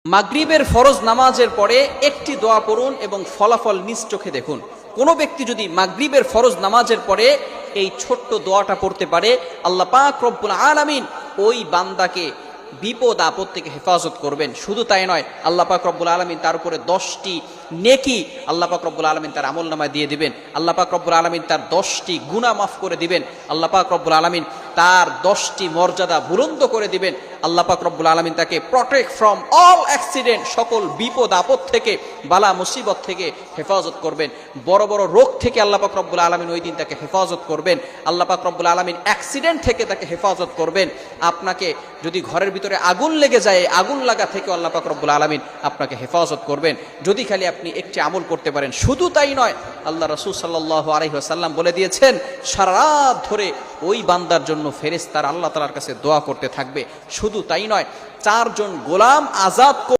মাগরিবের ফরজ নামাজের পরে একটি দোয়া পড়ুন এবং ফলাফল নিজ চোখে দেখুন। কোনো ব্যক্তি যদি মাগরিবের ফরজ নামাজের পরে এই ছোট্ট দোয়াটা পড়তে পারে, আল্লাহ পাক রব্বুল আলামিন ওই বান্দাকে বিপদ আপদ থেকে হেফাজত করবেন। শুধু তাই নয়, আল্লাহ পাক রব্বুল আলামিন তার উপরে 10টি নেকি আল্লাহ পাক রব্বুল আলামিন তার আমলনামায় দিয়ে দিবেন। আল্লাহ পাক রব্বুল আলামিন তার 10টি গুনাহ মাফ করে দিবেন। আল্লাহ পাক রব্বুল আলামিন তার 10টি মর্যাদা বুলন্দ করে দিবেন। আল্লাহ পাক রব্বুল আলামিন তাকে প্রটেক্ট ফ্রম অল অ্যাক্সিডেন্ট, সকল বিপদ আপদ থেকে, বালা মুসিবত থেকে হেফাজত করবেন। বড় বড় রোগ থেকে আল্লাহ পাক রব্বুল আলামিন ওই দিন তাকে হেফাজত করবেন। আল্লাহ পাক রব্বুল আলামিন অ্যাক্সিডেন্ট থেকে তাকে হেফাজত করবেন। আপনাকে যদি ঘরের ভিতরে আগুন লেগে যায়, আগুন লাগা থেকে আল্লাহ পাক রব্বুল আলামিন আপনাকে হেফাজত করবেন, যদি খালি আপনি একটি আমল করতে পারেন। শুধু তাই নয়, আল্লাহ রাসূল সাল্লাল্লাহু আলাইহি ওয়াসাল্লাম বলে দিয়েছেন, সারা রাত ধরে ওই বান্দার জন্য ফেরেশতারা আল্লাহ তাআলার কাছে দোয়া করতে থাকবে। শুধু তাই নয়, 4 জন গোলাম আজাদ